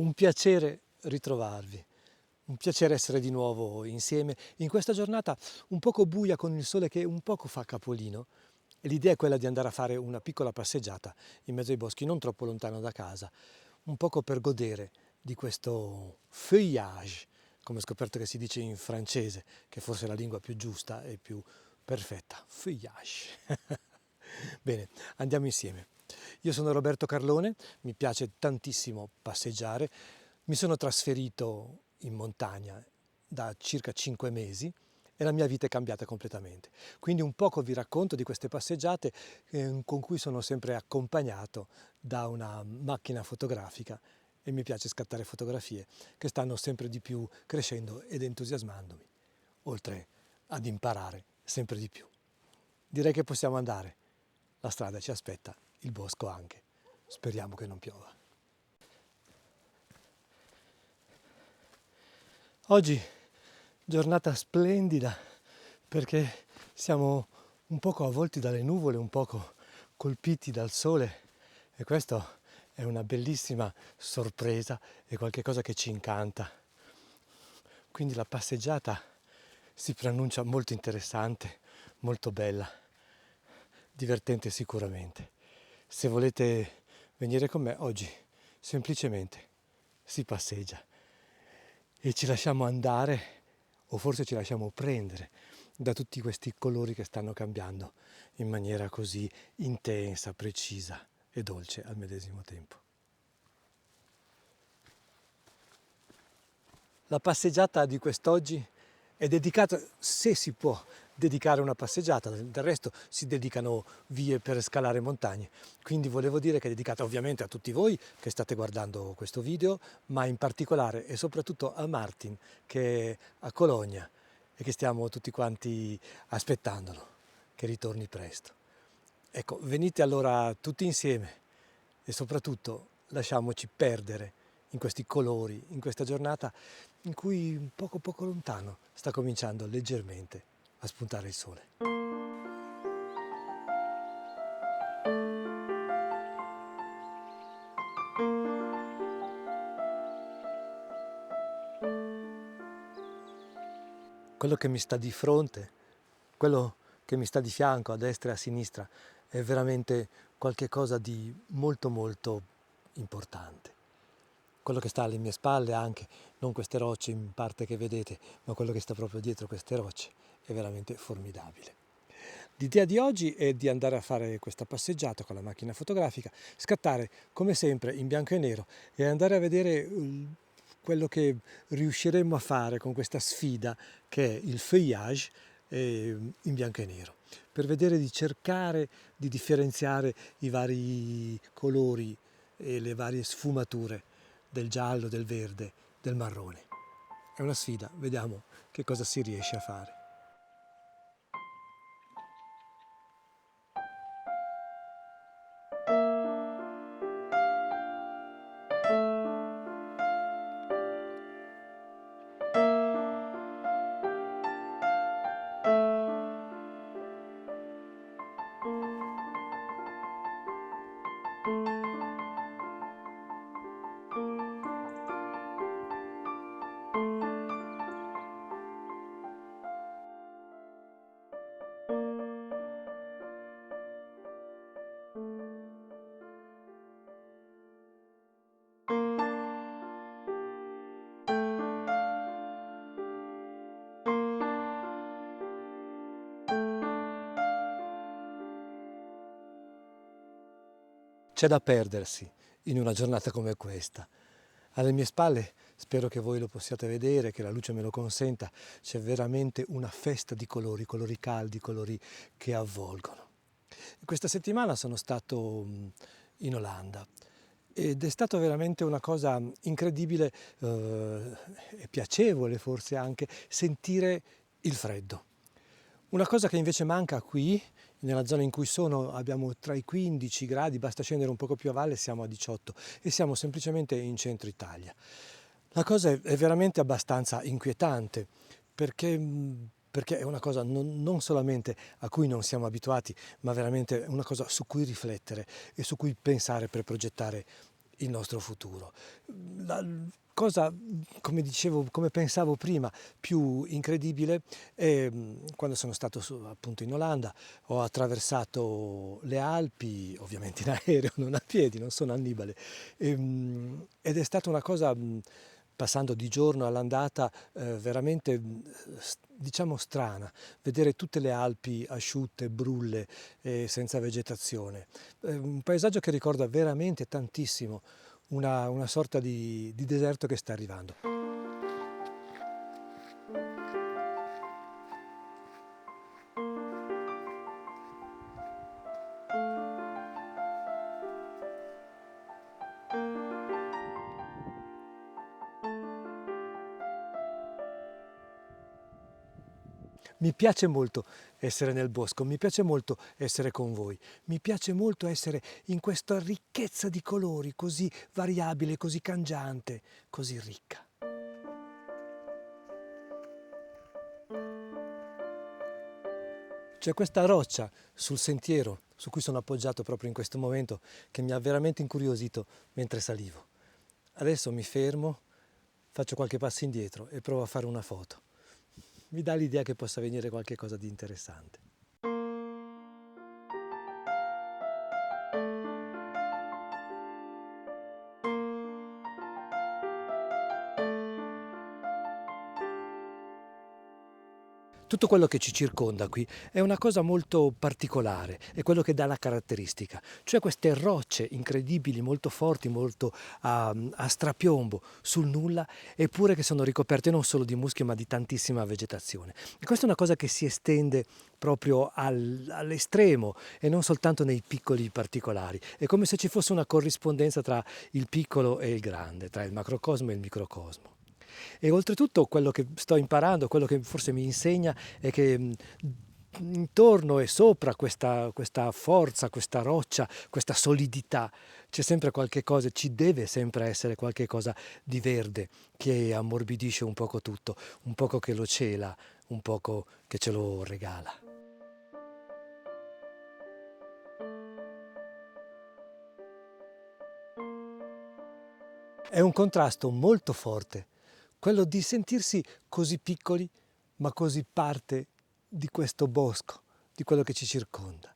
Un piacere ritrovarvi, un piacere essere di nuovo insieme in questa giornata un poco buia con il sole che un poco fa capolino e l'idea è quella di andare a fare una piccola passeggiata in mezzo ai boschi non troppo lontano da casa, un poco per godere di questo feuillage, come ho scoperto che si dice in francese, che forse è la lingua più giusta e più perfetta, feuillage. Bene, andiamo insieme. Io sono Roberto Carlone, mi piace tantissimo passeggiare, mi sono trasferito in montagna da circa 5 mesi e la mia vita è cambiata completamente. Quindi un poco vi racconto di queste passeggiate con cui sono sempre accompagnato da una macchina fotografica e mi piace scattare fotografie che stanno sempre di più crescendo ed entusiasmandomi, oltre ad imparare sempre di più. Direi che possiamo andare. La strada ci aspetta, il bosco anche. Speriamo che non piova. Oggi giornata splendida perché siamo un poco avvolti dalle nuvole, un poco colpiti dal sole e questo è una bellissima sorpresa e qualcosa che ci incanta. Quindi la passeggiata si preannuncia molto interessante, molto bella, divertente sicuramente. Se volete venire con me oggi, semplicemente si passeggia e ci lasciamo andare, o forse ci lasciamo prendere da tutti questi colori che stanno cambiando in maniera così intensa, precisa e dolce al medesimo tempo. La passeggiata di quest'oggi è dedicata, se si può dedicare una passeggiata, del resto si dedicano vie per scalare montagne, quindi volevo dire che è dedicata ovviamente a tutti voi che state guardando questo video, ma in particolare e soprattutto a Martin che è a Cologna e che stiamo tutti quanti aspettandolo, che ritorni presto. Ecco, venite allora tutti insieme e soprattutto lasciamoci perdere in questi colori, in questa giornata in cui poco lontano sta cominciando leggermente a spuntare il sole. Quello che mi sta di fronte, quello che mi sta di fianco, a destra e a sinistra, è veramente qualche cosa di molto importante. Quello che sta alle mie spalle anche, non queste rocce in parte che vedete, ma quello che sta proprio dietro queste rocce, è veramente formidabile. L'idea di oggi è di andare a fare questa passeggiata con la macchina fotografica, scattare come sempre in bianco e nero e andare a vedere quello che riusciremo a fare con questa sfida che è il feuillage in bianco e nero, per vedere di cercare di differenziare i vari colori e le varie sfumature del giallo, del verde, del marrone. È una sfida, vediamo che cosa si riesce a fare. C'è da perdersi in una giornata come questa. Alle mie spalle, spero che voi lo possiate vedere, che la luce me lo consenta, c'è veramente una festa di colori, colori caldi, colori che avvolgono. Questa settimana sono stato in Olanda ed è stata veramente una cosa incredibile e piacevole forse anche sentire il freddo. Una cosa che invece manca qui, nella zona in cui sono, abbiamo tra i 15 gradi, basta scendere un poco più a valle, siamo a 18 e siamo semplicemente in centro Italia. La cosa è veramente abbastanza inquietante perché è una cosa non solamente a cui non siamo abituati, ma veramente una cosa su cui riflettere e su cui pensare per progettare il nostro futuro. La cosa, come dicevo, come pensavo prima, più incredibile è quando sono stato appunto in Olanda, ho attraversato le Alpi, ovviamente in aereo, non a piedi, non sono Annibale, ed è stata una cosa, passando di giorno all'andata, veramente diciamo strana, vedere tutte le Alpi asciutte, brulle, senza vegetazione. Un paesaggio che ricorda veramente tantissimo una sorta di deserto che sta arrivando. Mi piace molto essere nel bosco, mi piace molto essere con voi, mi piace molto essere in questa ricchezza di colori così variabile, così cangiante, così ricca. C'è questa roccia sul sentiero su cui sono appoggiato proprio in questo momento che mi ha veramente incuriosito mentre salivo. Adesso mi fermo, faccio qualche passo indietro e provo a fare una foto. Mi dà l'idea che possa venire qualche cosa di interessante. Tutto quello che ci circonda qui è una cosa molto particolare, è quello che dà la caratteristica, cioè queste rocce incredibili, molto forti, molto a strapiombo sul nulla, eppure che sono ricoperte non solo di muschio ma di tantissima vegetazione. E questa è una cosa che si estende proprio all'estremo e non soltanto nei piccoli particolari. È come se ci fosse una corrispondenza tra il piccolo e il grande, tra il macrocosmo e il microcosmo. E oltretutto quello che sto imparando, quello che forse mi insegna è che intorno e sopra questa forza, questa roccia, questa solidità, c'è sempre qualche cosa, ci deve sempre essere qualche cosa di verde che ammorbidisce un poco tutto, un poco che lo cela, un poco che ce lo regala. È un contrasto molto forte, quello di sentirsi così piccoli, ma così parte di questo bosco, di quello che ci circonda.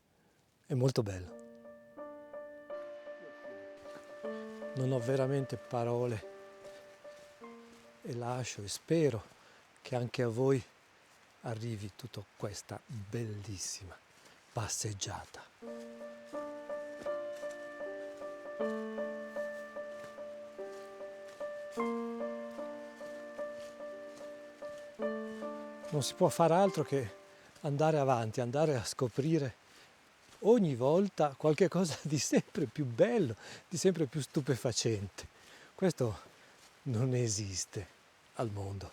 È molto bello. Non ho veramente parole e lascio e spero che anche a voi arrivi tutta questa bellissima passeggiata. Non si può fare altro che andare avanti, andare a scoprire ogni volta qualche cosa di sempre più bello, di sempre più stupefacente. Questo non esiste al mondo.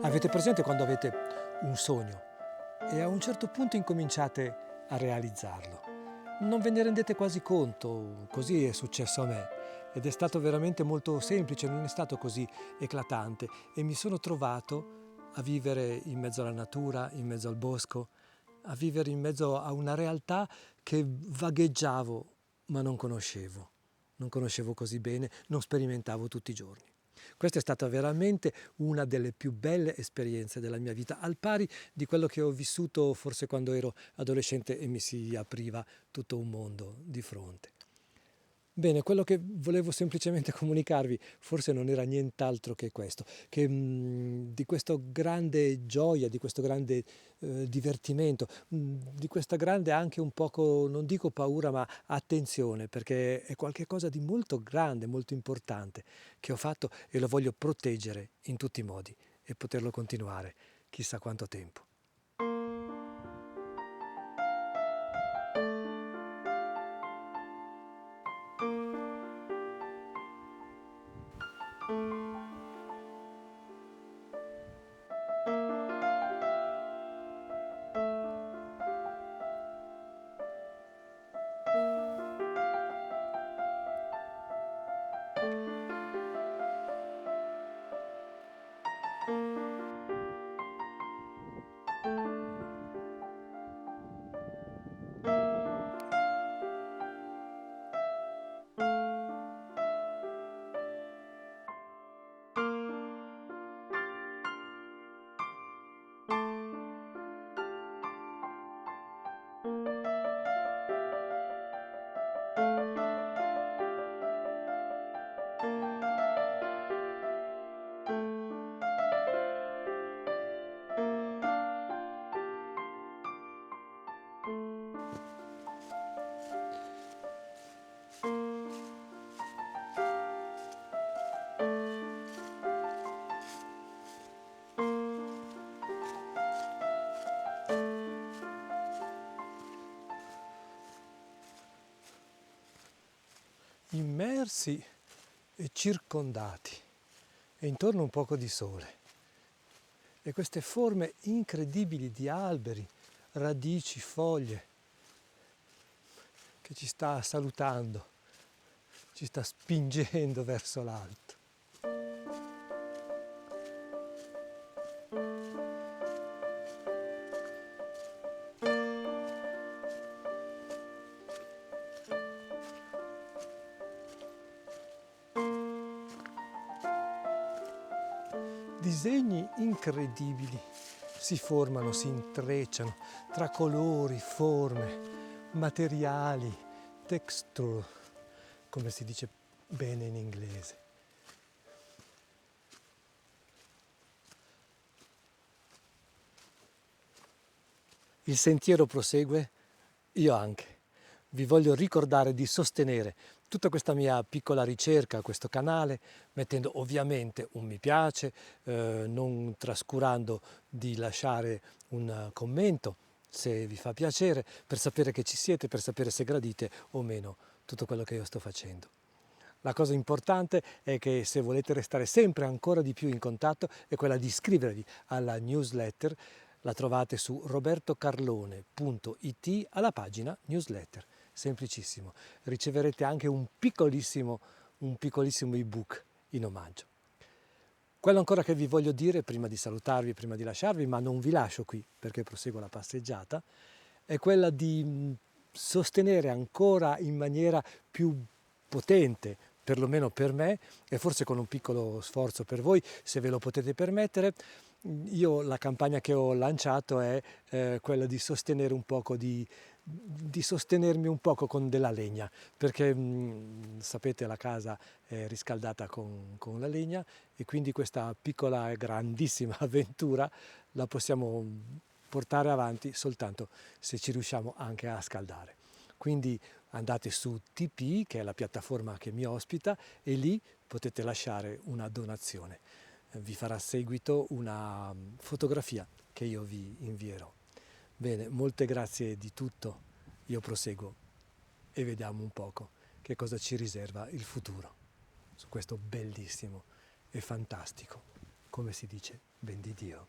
Avete presente quando avete un sogno e a un certo punto incominciate a realizzarlo? Non ve ne rendete quasi conto, così è successo a me ed è stato veramente molto semplice, non è stato così eclatante e mi sono trovato a vivere in mezzo alla natura, in mezzo al bosco, a vivere in mezzo a una realtà che vagheggiavo ma non conoscevo così bene, non sperimentavo tutti i giorni. Questa è stata veramente una delle più belle esperienze della mia vita, al pari di quello che ho vissuto forse quando ero adolescente e mi si apriva tutto un mondo di fronte. Bene, quello che volevo semplicemente comunicarvi forse non era nient'altro che questo, che di questa grande gioia, di questo grande divertimento, di questa grande anche un poco, non dico paura, ma attenzione, perché è qualcosa di molto grande, molto importante che ho fatto e lo voglio proteggere in tutti i modi e poterlo continuare chissà quanto tempo. Immersi e circondati e intorno un poco di sole e queste forme incredibili di alberi, radici, foglie che ci sta salutando, ci sta spingendo verso l'alto. Disegni incredibili si formano, si intrecciano tra colori, forme, materiali, texture, come si dice bene in inglese. Il sentiero prosegue, io anche. Vi voglio ricordare di sostenere tutta questa mia piccola ricerca, questo canale, mettendo ovviamente un mi piace, non trascurando di lasciare un commento se vi fa piacere, per sapere che ci siete, per sapere se gradite o meno tutto quello che io sto facendo. La cosa importante è che se volete restare sempre ancora di più in contatto è quella di iscrivervi alla newsletter. La trovate su robertocarlone.it alla pagina newsletter. Semplicissimo. Riceverete anche un piccolissimo ebook in omaggio. Quello ancora che vi voglio dire prima di salutarvi, prima di lasciarvi, ma non vi lascio qui perché proseguo la passeggiata, è quella di sostenere ancora in maniera più potente, perlomeno per me, e forse con un piccolo sforzo per voi, se ve lo potete permettere. Io la campagna che ho lanciato è quella di sostenere un poco, di sostenermi un poco con della legna, perché sapete la casa è riscaldata con la legna e quindi questa piccola e grandissima avventura la possiamo portare avanti soltanto se ci riusciamo anche a scaldare. Quindi andate su TP, che è la piattaforma che mi ospita, e lì potete lasciare una donazione. Vi farà seguito una fotografia che io vi invierò. Bene, molte grazie di tutto. Io proseguo e vediamo un poco che cosa ci riserva il futuro su questo bellissimo e fantastico, come si dice, ben di Dio.